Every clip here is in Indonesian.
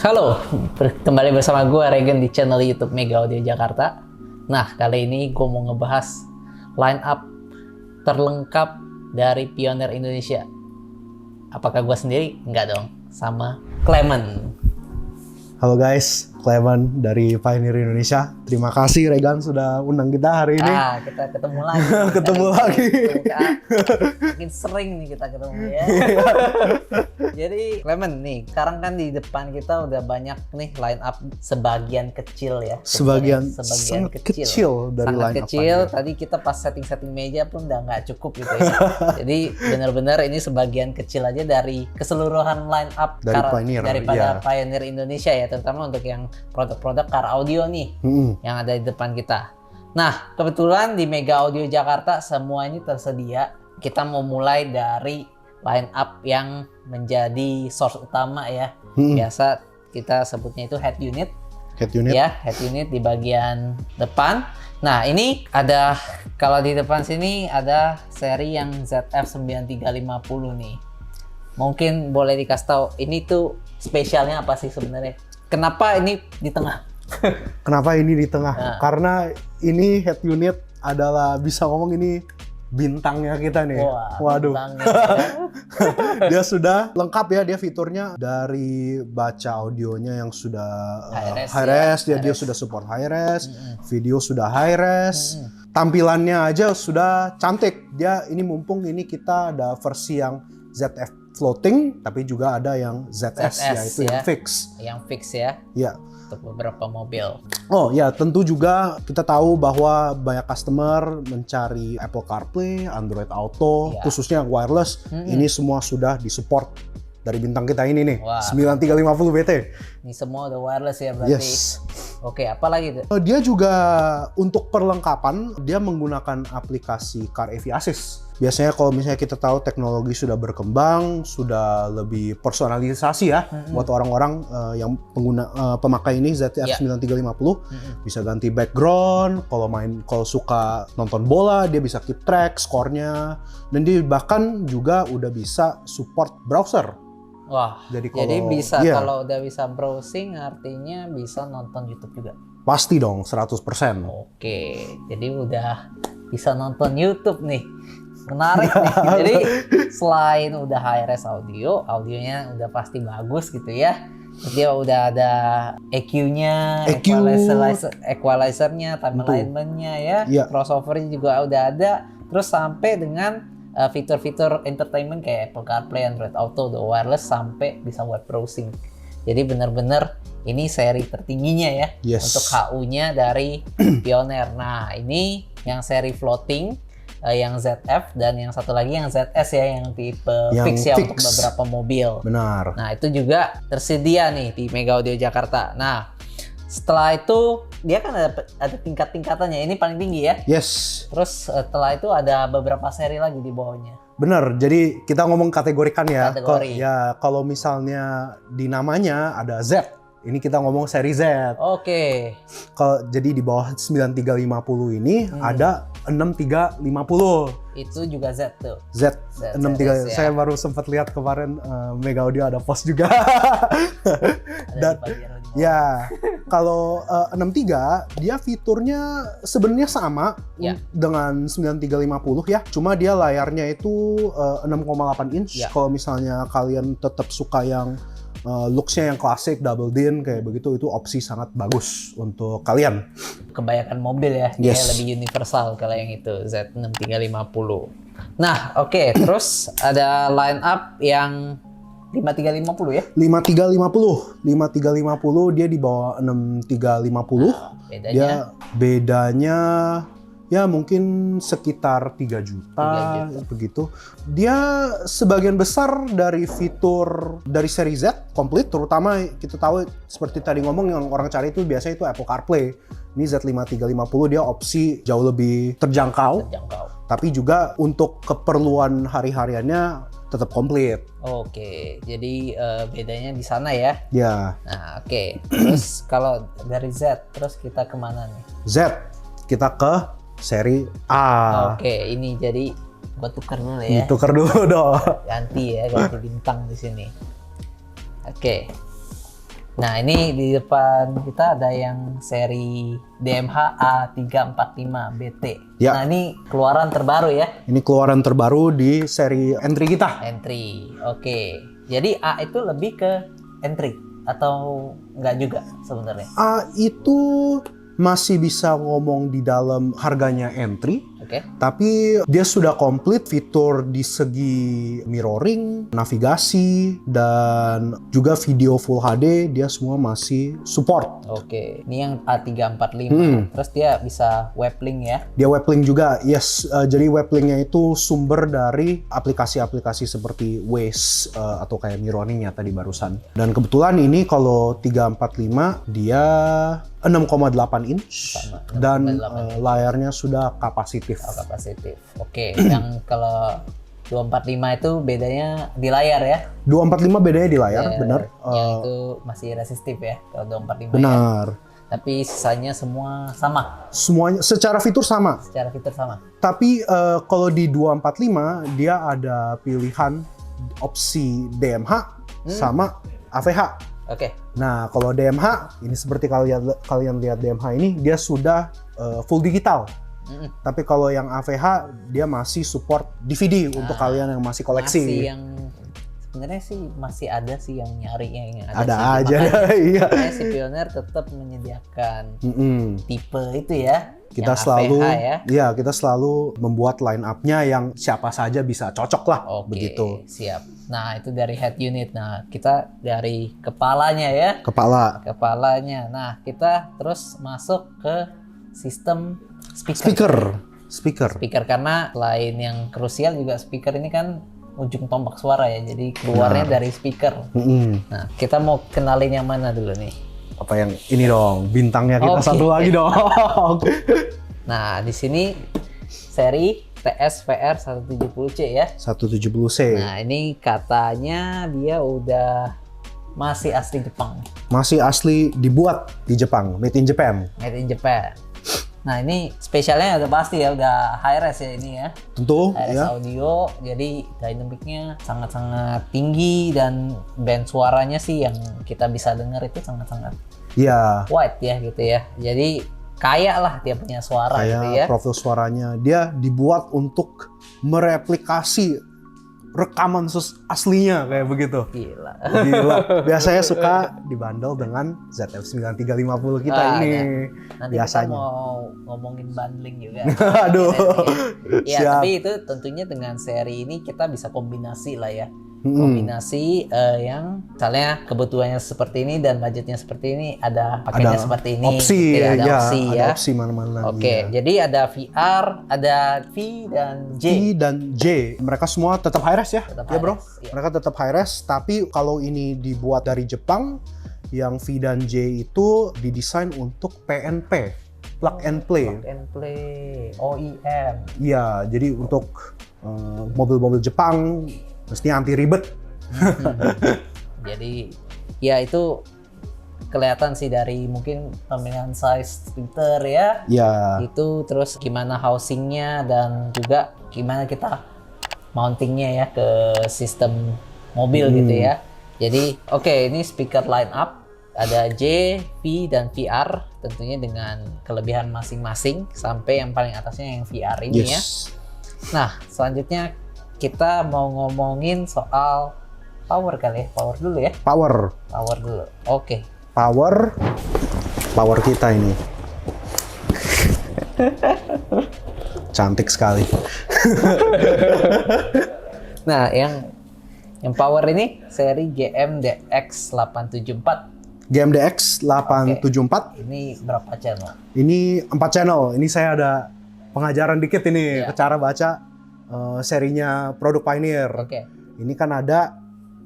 Halo, kembali bersama gue Regen di channel YouTube Mega Audio Jakarta. Nah, kali ini gue mau ngebahas line up terlengkap dari Pioneer Indonesia. Apakah gue sendiri? Enggak dong, sama Clement. Halo guys, Clement dari Pioneer Indonesia. Terima kasih Regan sudah undang kita hari ini. Kita ketemu lagi. Ketemu lagi. Makin sering nih kita ketemu ya. Jadi Clement nih, sekarang kan di depan kita udah banyak nih line up sebagian kecil ya. Sebagian sangat kecil dari sangat line up. Kecil. Tadi kita pas setting meja pun udah nggak cukup gitu ya. Jadi benar-benar ini sebagian kecil aja dari keseluruhan line up dari Pioneer, daripada Pioneer Indonesia ya, terutama untuk yang produk-produk car audio nih yang ada di depan kita. Nah, kebetulan di Mega Audio Jakarta semua ini tersedia. Kita mau mulai dari line up yang menjadi source utama ya. Biasa kita sebutnya itu head unit. Head unit. Ya, head unit di bagian depan. Nah, ini ada, kalau di depan sini ada seri yang ZF9350 nih. Mungkin boleh dikasih tahu ini tuh spesialnya apa sih sebenarnya? Kenapa ini di tengah? Kenapa ini di tengah? Karena ini head unit adalah, bisa ngomong ini bintangnya kita nih. Waduh. Dia sudah lengkap ya, dia fiturnya dari baca audionya yang sudah high res, dia sudah support high res, video sudah high res, tampilannya aja sudah cantik. Dia ini mumpung ini kita ada versi yang ZF floating, tapi juga ada yang ZS yaitu ya. yang fix. Yang fix ya. Ya. Untuk beberapa mobil. Oh ya, tentu juga kita tahu bahwa banyak customer mencari Apple CarPlay, Android Auto, khususnya wireless. Ini semua sudah disupport dari bintang kita ini nih, 9350 BT. Ini semua udah wireless ya berarti. Yes. Oke, apa lagi tuh? Dia juga untuk perlengkapan, dia menggunakan aplikasi Car AV Assist. Biasanya kalau misalnya kita tahu teknologi sudah berkembang, sudah lebih personalisasi ya buat orang-orang yang pemakai ini ZF9350 bisa ganti background, kalau suka nonton bola dia bisa keep track skornya, dan dia bahkan juga udah bisa support browser. Wah, jadi bisa kalau udah bisa browsing artinya bisa nonton YouTube juga. Pasti dong, 100%. Oke, jadi udah bisa nonton YouTube nih. Menarik nih. Jadi selain udah high res audionya udah pasti bagus gitu ya. Dia udah ada EQ-nya, equalizer-nya, time alignment-nya ya. Crossover-nya juga udah ada. Terus sampai dengan fitur-fitur entertainment kayak Apple CarPlay, Android Auto, udah wireless sampai bisa web browsing. Jadi benar-benar ini seri tertingginya ya untuk HU-nya dari Pioneer. Nah, ini yang seri floating, yang ZF, dan yang satu lagi yang ZS ya, yang tipe fix ya untuk beberapa mobil. Benar. Nah, itu juga tersedia nih di Mega Audio Jakarta. Nah, setelah itu dia kan ada tingkat-tingkatannya. Ini paling tinggi ya. Yes. Terus setelah itu ada beberapa seri lagi di bawahnya. Benar. Jadi kita ngomong kategorikan ya. Kategori. Kalau misalnya di namanya ada Z. Ini kita ngomong seri Z. Oke. Jadi di bawah 9350 ini ada 6350. Itu juga Z tuh. Z 63. Saya baru sempat lihat kemarin Mega Audio ada post juga. Dan ya, kalau 63 dia fiturnya sebenarnya sama dengan 9350 ya. Cuma dia layarnya itu 6,8 inch. Kalau misalnya kalian tetap suka yang looks-nya yang klasik double din kayak begitu, itu opsi sangat bagus untuk kalian. Kebanyakan mobil ya, dia lebih universal kalau yang itu Z6350. Nah, oke, terus ada line up yang 5350 ya? 5350 dia di bawah 6350. Dia bedanya ya mungkin sekitar 3 juta begitu. Dia sebagian besar dari fitur dari seri Z komplit, terutama kita tahu seperti tadi ngomong yang orang cari itu biasanya itu Apple CarPlay. Ini Z5350 dia opsi jauh lebih terjangkau. Tapi juga untuk keperluan hari-hariannya tetap komplit. Oke, jadi bedanya di sana ya? Ya. Nah, oke. Terus kalau dari Z, terus kita kemana nih? Z, kita ke seri A. Oke, ini jadi gua tukar dulu ya. Tukar dulu dong. Ganti bintang di sini. Oke. Nah, ini di depan kita ada yang seri DMH A345BT. Ya. Nah, ini keluaran terbaru ya? Ini keluaran terbaru di seri entry kita. Entry, oke. Jadi A itu lebih ke entry atau enggak juga sebenarnya? A itu masih bisa ngomong di dalam harganya entry, tapi dia sudah komplit fitur di segi mirroring, navigasi, dan juga video Full HD dia semua masih support. Oke, ini yang A345, terus dia bisa web link ya? Dia web link juga, yes. Jadi web linknya itu sumber dari aplikasi-aplikasi seperti Waze atau kayak mirroring ya tadi barusan. Dan kebetulan ini kalau 345 dia 6,8 inch dan layarnya sudah kapasitif. Kapasitif. Oke, yang kalau 245 itu bedanya di layar ya? 245 bedanya di layar, benar. Yang itu masih resistif ya kalau 245. Benar. Ya? Tapi sisanya semua sama? Semuanya secara fitur sama. Secara fitur sama. Tapi kalau di 245 dia ada pilihan opsi DMH sama AVH. Oke. Nah, kalau DMH ini seperti kalian lihat DMH ini dia sudah full digital. Tapi kalau yang AVH dia masih support DVD untuk kalian yang masih koleksi. Masih yang sebenarnya sih masih ada sih yang nyari yang ada aja. Iya. Makanya si Pioneer tetap menyediakan tipe itu ya. Kita selalu AVH, ya. Kita selalu membuat line up-nya yang siapa saja bisa cocok lah. Begitu. Siap. Nah, itu dari head unit. Nah, kita dari kepalanya ya. Kepalanya. Nah, kita terus masuk ke sistem speaker karena selain yang krusial juga speaker ini kan ujung tombak suara ya. Jadi keluarnya dari speaker. Nah, kita mau kenalin yang mana dulu nih? Apa yang ini dong, bintangnya kita satu lagi dong. Nah, di sini seri TS-VR 170C ya. 170C. Nah, ini katanya dia udah masih asli Jepang. Masih asli dibuat di Jepang, made in Japan. Made in Japan. Nah, ini spesialnya udah pasti ya, udah high res ya ini ya. Tentu, high res audio, jadi dynamicnya sangat-sangat tinggi dan band suaranya sih yang kita bisa dengar itu sangat-sangat wide ya gitu ya. Jadi kayak lah dia punya suara gitu ya. Profil suaranya dia dibuat untuk mereplikasi rekaman aslinya kayak begitu. Gila. Biasanya suka dibandel dengan ZF9350 kita ini. Nanti biasanya. Kita mau ngomongin bundling juga. Aduh. Ya, tapi itu tentunya dengan seri ini kita bisa kombinasi lah ya. Kombinasi yang misalnya kebutuhannya seperti ini dan budgetnya seperti ini, ada pakainya seperti ini. Opsi, ada opsi ya. Ada opsi mana-mana. Oke, jadi ada VR, ada V dan J. V dan J. Mereka semua tetap high res ya? Ya bro, mereka tetap high res. Tapi kalau ini dibuat dari Jepang, yang V dan J itu didesain untuk PNP. Plug and Play. Plug and Play, OEM. Iya, jadi untuk mobil-mobil Jepang mestinya anti ribet. Jadi ya itu kelihatan sih dari mungkin pemilihan size Twitter ya. Itu terus gimana housingnya dan juga gimana kita mountingnya ya ke sistem mobil gitu ya. Jadi ini speaker line up ada J, V dan VR tentunya dengan kelebihan masing-masing sampai yang paling atasnya yang VR ini ya. Nah, selanjutnya kita mau ngomongin soal power kali ya. Power dulu ya. Power dulu. Oke. Power kita ini. Cantik sekali. Nah, yang power ini seri GMDX 874. GMDX 874. Ini berapa channel? Ini 4 channel. Ini saya ada pengajaran dikit ini ke cara baca serinya produk Pioneer. Ini kan ada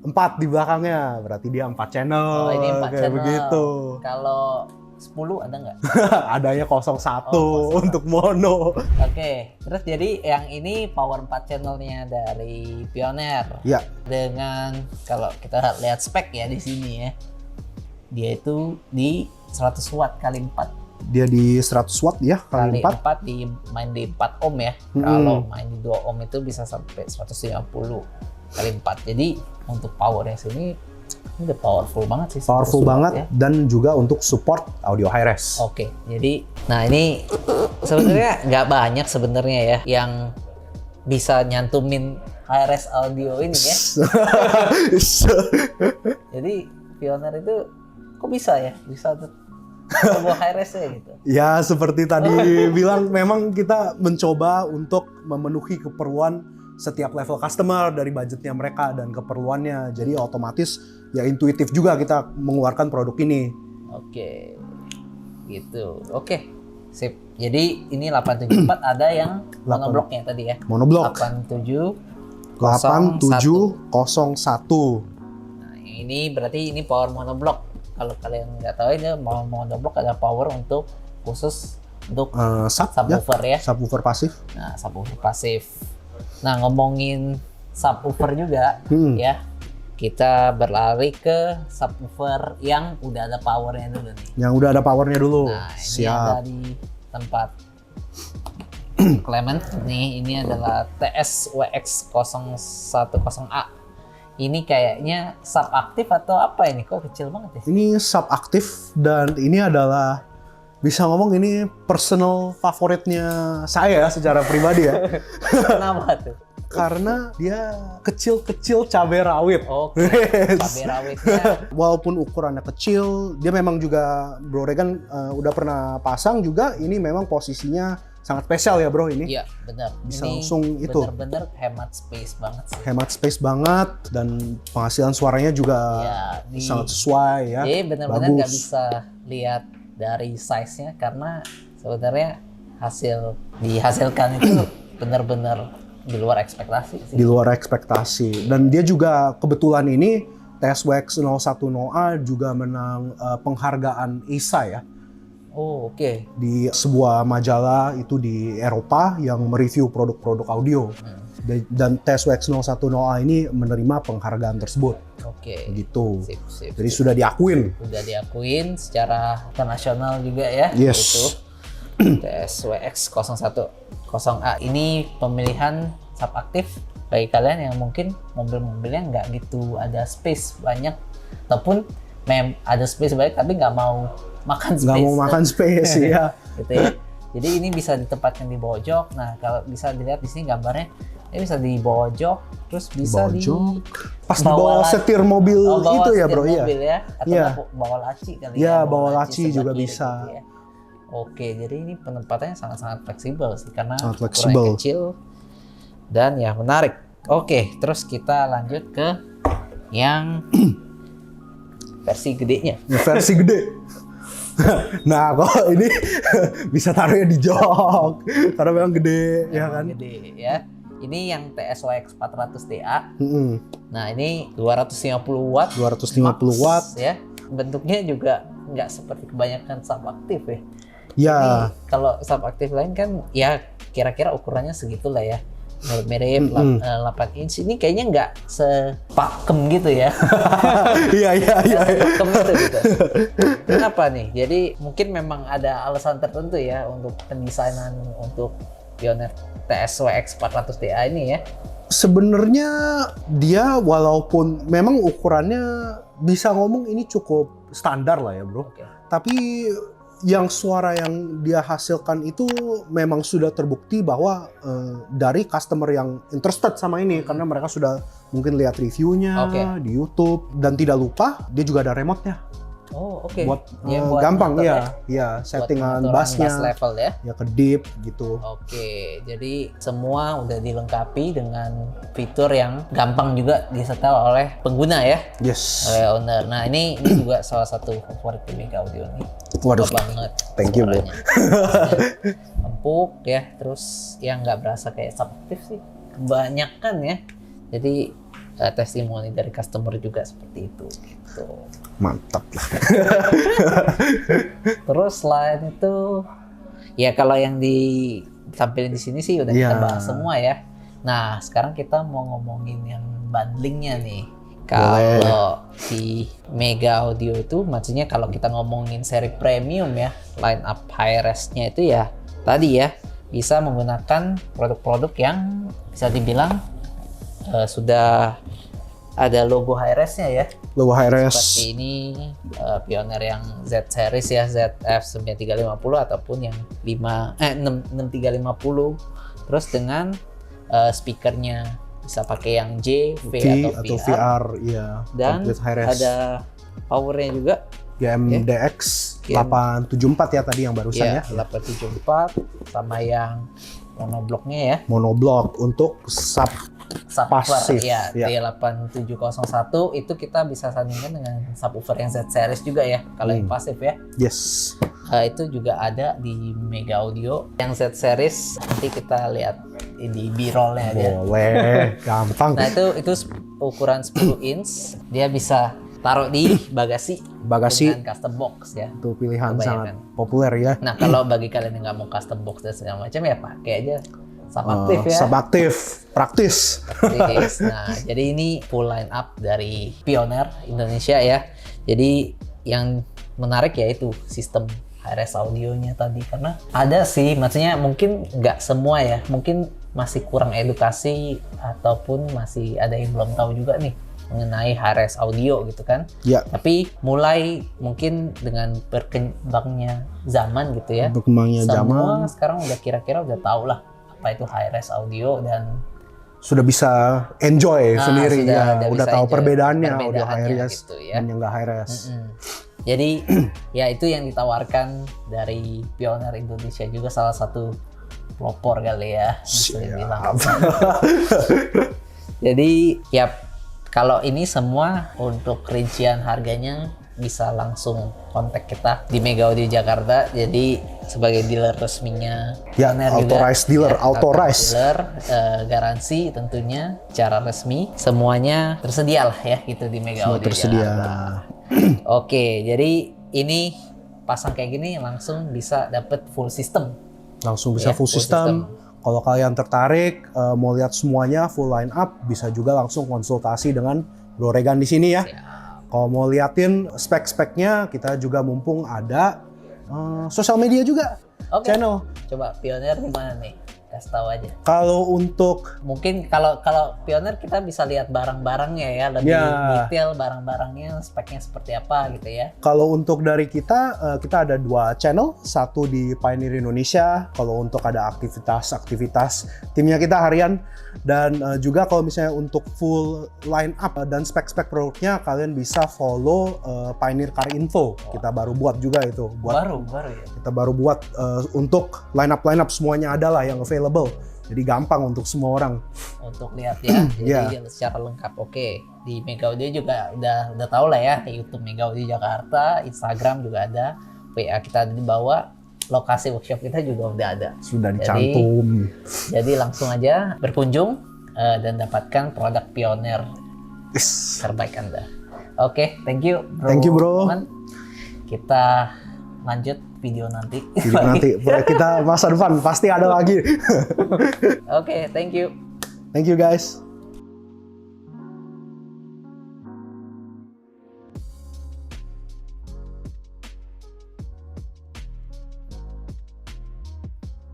4 di belakangnya, berarti dia 4 channel. Ini 4 kayak channel. Begitu. Kalau 10 ada nggak? Adanya 01 untuk mono. Terus jadi yang ini power 4 channelnya dari Pioneer. Dengan kalau kita lihat spek ya di sini ya, dia itu di 100 watt kali 4. Dia di 100 watt ya kali 4 main di 4 ohm ya. Kalau main di 2 ohm itu bisa sampai 150 kali 4. Jadi untuk powernya sini Ini udah powerful banget sih. Powerful banget ya. Dan juga untuk support audio high-res. Oke, jadi nah ini sebenarnya nggak banyak sebenarnya ya yang bisa nyantumin high-res audio ini ya. Jadi Pioneer itu kok bisa ya? Bisa logo high-resnya gitu. Ya seperti tadi bilang, memang kita mencoba untuk memenuhi keperluan setiap level customer dari budgetnya mereka dan keperluannya. Jadi otomatis ya intuitif juga kita mengeluarkan produk ini. Oke, gitu. Oke, sip. Jadi ini 874 ada yang monobloknya tadi ya. Monoblok. 8701. Nah, ini berarti ini power monoblok. Kalau kalian nggak tahu, ini monoblok ada power untuk khusus untuk subwoofer ya. Subwoofer pasif. Nah, subwoofer pasif. Nah, ngomongin subwoofer juga ya, kita berlari ke subwoofer yang udah ada powernya dulu nih. Yang udah ada powernya dulu. Nah, ini ada di tempat Clement nih, ini adalah TSWX010A. Ini kayaknya subaktif atau apa ini? Kok kecil banget ya? Ini subaktif dan ini adalah, bisa ngomong ini personal favoritnya saya secara pribadi ya. Kenapa tuh? Karena dia kecil-kecil cabai rawit. Oke, cabai rawitnya. Walaupun ukurannya kecil, dia memang juga Bro Regan udah pernah pasang juga. Ini memang posisinya sangat spesial ya bro ini. Iya benar. Bisa ini langsung itu. Bener-bener hemat space banget sih. Hemat space banget dan penghasilan suaranya juga sangat sesuai ya. Jadi benar-benar nggak bisa lihat dari size-nya karena sebenarnya hasil dihasilkan itu benar-benar di luar ekspektasi sih. Di luar ekspektasi. Dan dia juga kebetulan ini TSWX 010A juga menang penghargaan ESA ya. Oh oke. Di sebuah majalah itu di Eropa yang mereview produk-produk audio. Dan TSWX 010A ini menerima penghargaan tersebut. Oke. Gitu. Sip. Jadi sudah diakuin. Sudah diakuin secara internasional juga ya. Yes. Itu TSWX 010A ini pemilihan subaktif bagi kalian yang mungkin mobil-mobilnya nggak gitu ada space banyak ataupun ada space banyak tapi nggak mau makan space. Nggak mau makan space ya. Gitu ya. Jadi ini bisa ditempatkan di bawah jok. Nah kalau bisa dilihat di sini gambarnya, ini bisa di bawah jok, terus bisa di pas di bawah setir mobil itu ya bro ya. Mobil ya. Atau bawah laci kali ya. Bawah laci juga bisa. Gitu ya. Oke, jadi ini penempatannya sangat-sangat fleksibel sih karena ukurannya kecil dan ya menarik. Oke, terus kita lanjut ke yang versi gedenya. Versi gede. Nah, kok ini bisa taruhnya di jok karena memang gede ya kan. Gede ya. Ini yang TSWX 400TA. Nah, ini 250 watt. 250 watt ya. Bentuknya juga nggak seperti kebanyakan subaktif ya. Ya. Jadi, kalau subaktif lain kan ya kira-kira ukurannya segitulah ya. Mirip 8 inch. Ini kayaknya nggak sepakem gitu ya. Iya. Pakem gitu. Kenapa nih? Jadi mungkin memang ada alasan tertentu ya untuk pendesainan untuk Pioneer TSWX 400TA ini ya. Sebenarnya dia walaupun memang ukurannya bisa ngomong ini cukup standar lah ya bro. Tapi yang suara yang dia hasilkan itu memang sudah terbukti bahwa dari customer yang interested sama ini karena mereka sudah mungkin lihat reviewnya di YouTube dan tidak lupa dia juga ada remote-nya. Oh oke. Buat gampang ya settingan bassnya, bass level ya. Ya ke deep gitu. Oke, jadi semua udah dilengkapi dengan fitur yang gampang juga disetel oleh pengguna ya. Yes. Oleh owner. Nah ini juga salah satu favorit Mega Audio nih. Waduh, banget. Thank you bro. Empuk ya, terus yang nggak berasa kayak subaktif sih. Kebanyakan ya. Jadi testimoni dari customer juga seperti itu. Gitu. Mantap lah. Terus selain itu, ya kalau yang ditampilin di sini sih udah kita bahas semua ya. Nah sekarang kita mau ngomongin yang bundlingnya nih. Kalau si Mega Audio itu maksudnya kalau kita ngomongin seri premium ya, line up high-res-nya itu ya tadi ya bisa menggunakan produk-produk yang bisa dibilang sudah ada logo high-res-nya ya. low high res. Seperti ini Pioneer yang Z series ya, ZF9350 ataupun yang 6350. Terus dengan speakernya bisa pakai yang J, V atau VR ya. Dan ada powernya juga GMDX 874 ya tadi yang barusan ya. 874 sama yang monobloknya ya. Monoblok untuk subwoofer ya, D8701 itu kita bisa sandingkan dengan subwoofer yang Z series juga ya, kalau yang pasif ya. Yes. Itu juga ada di Mega Audio yang Z series, nanti kita lihat di B-roll-nya aja. Boleh, gampang. Nah itu ukuran 10 inch, dia bisa taruh di bagasi dengan custom box ya. Itu pilihan sangat populer ya. Nah kalau bagi kalian yang nggak mau custom box dan segala macam ya pakai aja Subactive ya. Subactive, praktis. Nah jadi ini full line up dari Pioneer Indonesia ya. Jadi yang menarik yaitu sistem high-res audionya tadi, karena ada sih, maksudnya mungkin nggak semua ya, mungkin masih kurang edukasi ataupun masih ada yang belum tahu juga nih mengenai high-res audio gitu kan. Ya. Tapi mulai mungkin dengan berkembangnya zaman gitu ya. Berkembangnya semua sekarang udah kira-kira udah tahu lah apa itu high-res audio dan sudah bisa enjoy sendiri ya. Udah tahu perbedaannya audio high-res gitu ya. dan yang nggak high-res. Jadi ya itu yang ditawarkan dari Pioneer Indonesia, juga salah satu pelopor kali ya. Jadi ya kalau ini semua untuk rincian harganya bisa langsung kontak kita di Mega Audio Jakarta. Jadi sebagai dealer resminya Pioneer authorized dealer, authorized dealer, garansi tentunya secara resmi semuanya tersedia lah ya gitu di Mega Audio Jakarta. Oke, jadi ini pasang kayak gini langsung bisa dapat full system. Langsung bisa full system. Kalau kalian tertarik mau lihat semuanya full line up, bisa juga langsung konsultasi dengan Bro Regan di sini ya. Kalau mau liatin spek-speknya, kita juga mumpung ada sosial media juga, channel. Coba Pioneer di mana nih? Kasih tahu aja. Kalau untuk mungkin kalau Pioneer kita bisa lihat barang-barangnya ya, lebih detail barang-barangnya, speknya seperti apa gitu ya. Kalau untuk dari kita ada 2 channel, satu di Pioneer Indonesia. Kalau untuk ada aktivitas timnya kita harian, dan juga kalau misalnya untuk full line up dan spek-spek produknya, kalian bisa follow Pioneer Car Info. Kita baru buat juga itu. Baru ya. Kita baru buat untuk line up semuanya ada lah yang available. Jadi gampang untuk semua orang untuk lihat ya. Jadi secara lengkap. Oke, di Mega Audio juga udah tahu lah ya, YouTube Mega Audio Jakarta, Instagram juga ada, WA kita ada di bawah, lokasi workshop kita juga udah ada. Sudah dicantum. Jadi langsung aja berkunjung dan dapatkan produk Pioneer terbaik Anda. Oke, thank you bro. Thank you bro. Kita lanjut video nanti. Kita masa depan pasti ada lagi. Oke, thank you. Thank you guys.